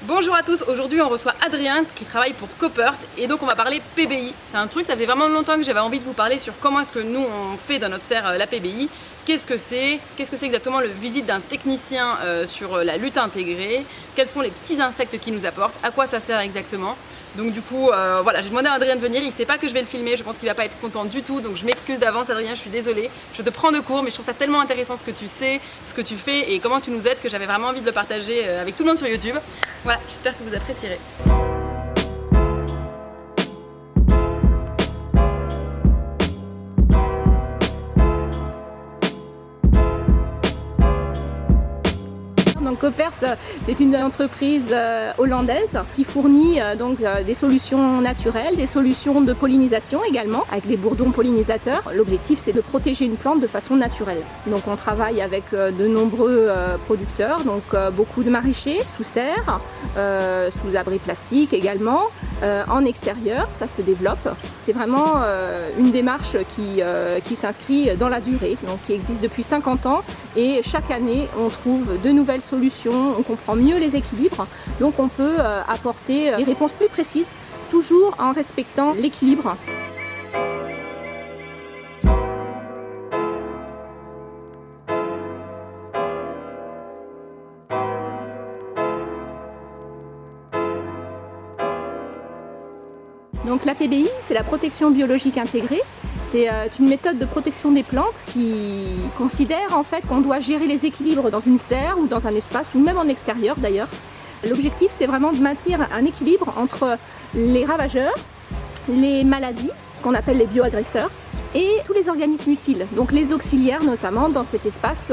Bonjour à tous, aujourd'hui on reçoit Adrien qui travaille pour Coppert et donc on va parler PBI. C'est un truc, ça faisait vraiment longtemps que j'avais envie de vous parler sur comment est-ce que nous on fait dans notre serre la PBI. Qu'est-ce que c'est exactement le visite d'un technicien sur la lutte intégrée, quels sont les petits insectes qu'il nous apporte, à quoi ça sert exactement. Donc du coup, voilà, j'ai demandé à Adrien de venir, il sait pas que je vais le filmer, je pense qu'il va pas être content du tout, donc je m'excuse d'avance Adrien, je suis désolée. Je te prends de court, mais je trouve ça tellement intéressant ce que tu sais, ce que tu fais et comment tu nous aides que j'avais vraiment envie de le partager avec tout le monde sur YouTube. Voilà, j'espère que vous apprécierez. Donc Coppert, c'est une entreprise hollandaise qui fournit des solutions naturelles, des solutions de pollinisation également, avec des bourdons pollinisateurs. L'objectif, c'est de protéger une plante de façon naturelle. Donc on travaille avec de nombreux producteurs, donc beaucoup de maraîchers sous serre, sous abri plastique également, en extérieur, ça se développe. C'est vraiment une démarche qui s'inscrit dans la durée, donc qui existe depuis 50 ans et chaque année on trouve de nouvelles solutions, on comprend mieux les équilibres, donc on peut apporter des réponses plus précises, toujours en respectant l'équilibre. Donc la PBI, c'est la protection biologique intégrée. C'est une méthode de protection des plantes qui considère en fait qu'on doit gérer les équilibres dans une serre ou dans un espace ou même en extérieur d'ailleurs. L'objectif, c'est vraiment de maintenir un équilibre entre les ravageurs, les maladies, ce qu'on appelle les bioagresseurs, et tous les organismes utiles, donc les auxiliaires notamment. Dans cet espace,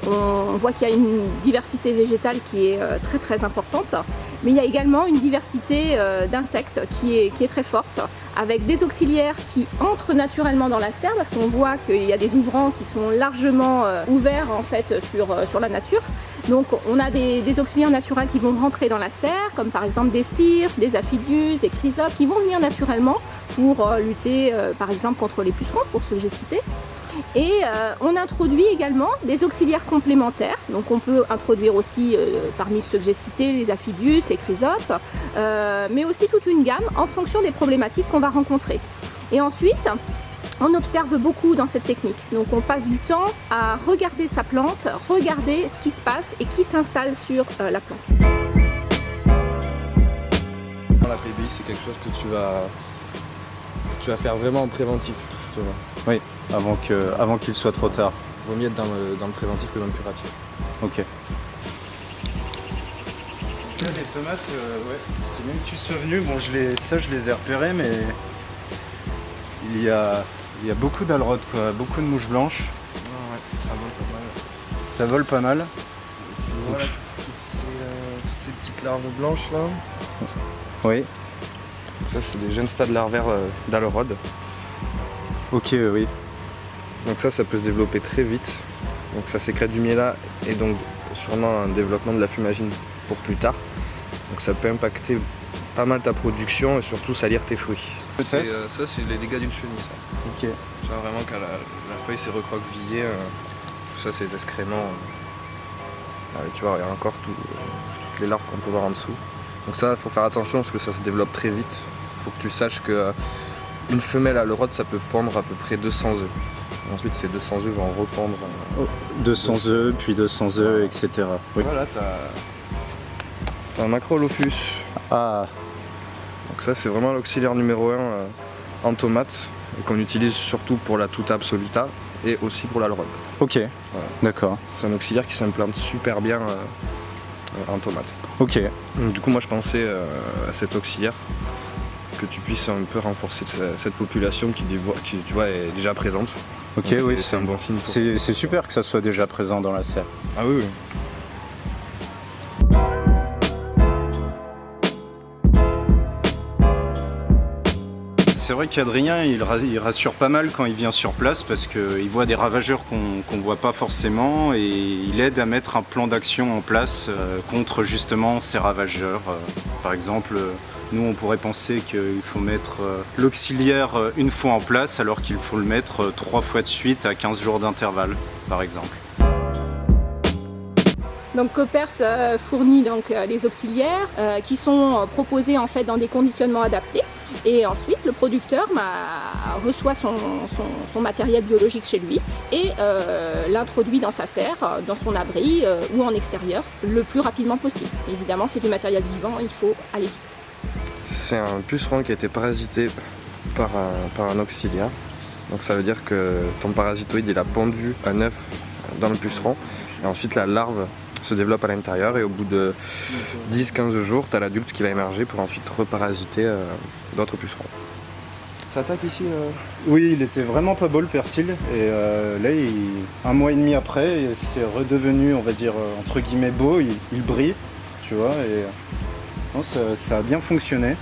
on voit qu'il y a une diversité végétale qui est très importante, mais il y a également une diversité d'insectes qui est très forte, avec des auxiliaires qui entrent naturellement dans la serre, parce qu'on voit qu'il y a des ouvrants qui sont largement ouverts en fait sur la nature. Donc on a des auxiliaires naturels qui vont rentrer dans la serre, comme par exemple des cirphes, des aphidius, des chrysopes, qui vont venir naturellement pour lutter par exemple contre les pucerons, pour ce que j'ai cité. Et on introduit également des auxiliaires complémentaires, donc on peut introduire aussi parmi ceux que j'ai cités les aphidius, les chrysopes, mais aussi toute une gamme en fonction des problématiques qu'on va rencontrer. Et ensuite, on observe beaucoup dans cette technique, donc on passe du temps à regarder sa plante, regarder ce qui se passe et qui s'installe sur la plante. La PBI, c'est quelque chose que tu vas faire vraiment en préventif, justement. Oui, avant qu'il soit trop tard. Il vaut mieux être dans le préventif que dans le curatif. Ok. Les tomates, ouais, c'est même que tu sois venu, bon je les ai repérées, mais il y a beaucoup d'alrodes, quoi, beaucoup de mouches blanches. Ah ouais, ça vole pas mal. Ça vole pas mal. Tu vois là, toutes ces petites larves blanches là. Oui. Donc ça c'est des jeunes stades larvaires d'alrodes. Ok, oui. Donc ça peut se développer très vite. Donc ça sécrète du miel et donc sûrement un développement de la fumagine pour plus tard. Donc ça peut impacter pas mal ta production et surtout salir tes fruits. Ça c'est les dégâts d'une chenille ça. Ok. Tu vois vraiment quand la feuille s'est recroquevillée, tout ça c'est des excréments. Tu vois, il y a encore toutes les larves qu'on peut voir en dessous. Donc ça, il faut faire attention parce que ça se développe très vite. Il faut que tu saches que une femelle à l'eurode, ça peut pondre à peu près 200 œufs. Et ensuite, ces 200 œufs vont repondre. 200 œufs, puis 200 œufs, etc. Oui. Voilà, t'as un macrolophus. Ah, Donc ça, c'est vraiment l'auxiliaire numéro 1 en tomate, et qu'on utilise surtout pour la tuta absoluta et aussi pour l'alrode. ok. Voilà. D'accord. C'est un auxiliaire qui s'implante super bien en tomate. Ok. Donc, du coup, moi, je pensais à cet auxiliaire, que tu puisses un peu renforcer cette population qui tu vois, est déjà présente. Ok, Donc, oui, c'est un bon signe. C'est super que ça soit déjà présent dans la serre. Ah oui, oui. C'est vrai qu'Adrien, il rassure pas mal quand il vient sur place parce qu'il voit des ravageurs qu'on ne voit pas forcément et il aide à mettre un plan d'action en place contre justement ces ravageurs. Par exemple, nous on pourrait penser qu'il faut mettre l'auxiliaire une fois en place alors qu'il faut le mettre 3 fois de suite à 15 jours d'intervalle, par exemple. Donc Coppert fournit donc les auxiliaires qui sont proposés en fait dans des conditionnements adaptés. Et ensuite, le producteur reçoit son matériel biologique chez lui et l'introduit dans sa serre, dans son abri ou en extérieur, le plus rapidement possible. Évidemment, c'est du matériel vivant, il faut aller vite. C'est un puceron qui a été parasité par un auxiliaire. Donc ça veut dire que ton parasitoïde il a pondu un œuf dans le puceron et ensuite la larve se développe à l'intérieur et au bout de 10-15 jours, tu as l'adulte qui va émerger pour ensuite reparasiter d'autres pucerons. Ça attaque ici Oui, il était vraiment pas beau le persil et là, un mois et demi après, c'est redevenu, on va dire, entre guillemets beau, il brille, tu vois, et non, ça a bien fonctionné.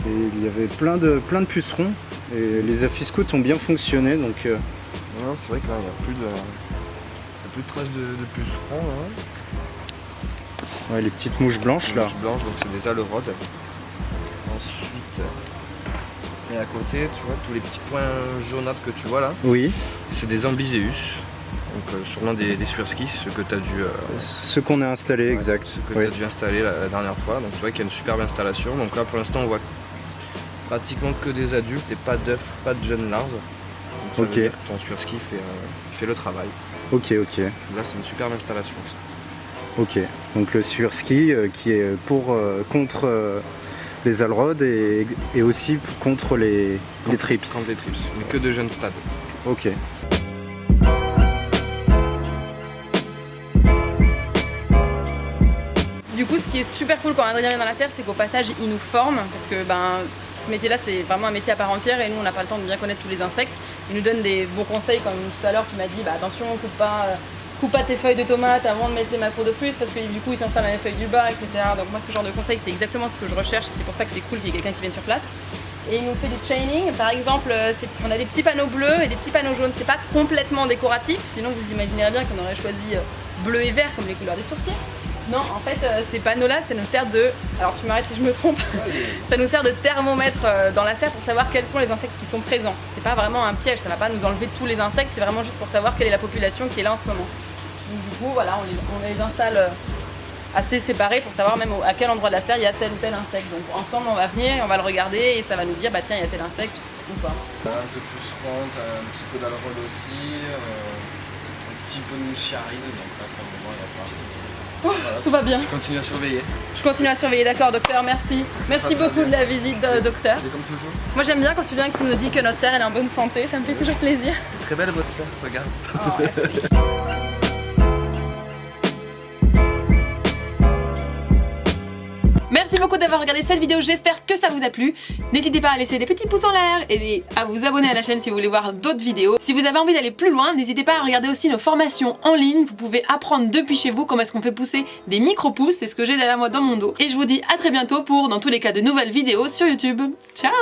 Et il y avait plein de pucerons et les aphis-scouts ont bien fonctionné, donc... Non, c'est vrai que là, il n'y a plus de traces de pucerons. Là. Ouais, les petites mouches blanches là. Les mouches blanches, donc c'est des alerodes. Ensuite, et à côté, tu vois, tous les petits points jaunâtres que tu vois là, oui, c'est des ambliséus. Donc sûrement des Swirsky, ceux que tu as dû... ceux qu'on a installés, exact. Ceux que tu as dû installer la dernière fois. Donc tu vois qu'il y a une superbe installation. Donc là pour l'instant on voit pratiquement que des adultes et pas d'œufs, pas de jeunes larves. Donc ça veut dire que ton Swirsky fait le travail. Ok. Là c'est une superbe installation. Ça. Ok, donc le Swirsky qui est contre les alrodes et aussi contre les trips. Contre les trips, mais que de jeunes stades. Ok. Du coup, ce qui est super cool quand Adrien vient dans la serre, c'est qu'au passage, il nous forme, parce que ce métier-là, c'est vraiment un métier à part entière, et nous, on n'a pas le temps de bien connaître tous les insectes. Il nous donne des bons conseils, comme tout à l'heure, tu m'as dit, attention, coupe pas tes feuilles de tomates avant de mettre les macros de plus, parce que du coup, ils s'installent dans les feuilles du bas, etc. Donc moi, ce genre de conseils, c'est exactement ce que je recherche, et c'est pour ça que c'est cool qu'il y ait quelqu'un qui vienne sur place. Et il nous fait du training, par exemple, on a des petits panneaux bleus et des petits panneaux jaunes. C'est pas complètement décoratif, sinon vous imaginerez bien qu'on aurait choisi bleu et vert comme les couleurs des sourciers. Non, en fait, ces panneaux-là, ça nous sert de... Alors tu m'arrêtes si je me trompe. Ça nous sert de thermomètre dans la serre pour savoir quels sont les insectes qui sont présents. C'est pas vraiment un piège, ça va pas nous enlever tous les insectes, c'est vraiment juste pour savoir quelle est la population qui est là en ce moment. Donc du coup, voilà, on les installe assez séparés pour savoir même à quel endroit de la serre il y a tel ou tel insecte. Donc ensemble, on va venir, on va le regarder et ça va nous dire, tiens, il y a tel insecte ou pas. T'as un peu plus rond, t'as un petit peu d'alrode aussi, un petit peu de mouchiaride, donc là pour le moment il n'y a pas... Oh, voilà. Tout va bien. Je continue à surveiller. Je continue à surveiller, d'accord docteur, merci. Merci beaucoup de la visite docteur. Et comme toujours. Moi j'aime bien quand tu viens et que tu nous dis que notre serre elle est en bonne santé, ça me fait toujours plaisir. Très belle votre serre, regarde. Oh, merci. Merci beaucoup d'avoir regardé cette vidéo, j'espère que ça vous a plu. N'hésitez pas à laisser des petits pouces en l'air et à vous abonner à la chaîne si vous voulez voir d'autres vidéos. Si vous avez envie d'aller plus loin, n'hésitez pas à regarder aussi nos formations en ligne. Vous pouvez apprendre depuis chez vous comment est-ce qu'on fait pousser des micro-pousses, c'est ce que j'ai derrière moi dans mon dos. Et je vous dis à très bientôt pour, dans tous les cas, de nouvelles vidéos sur YouTube. Ciao!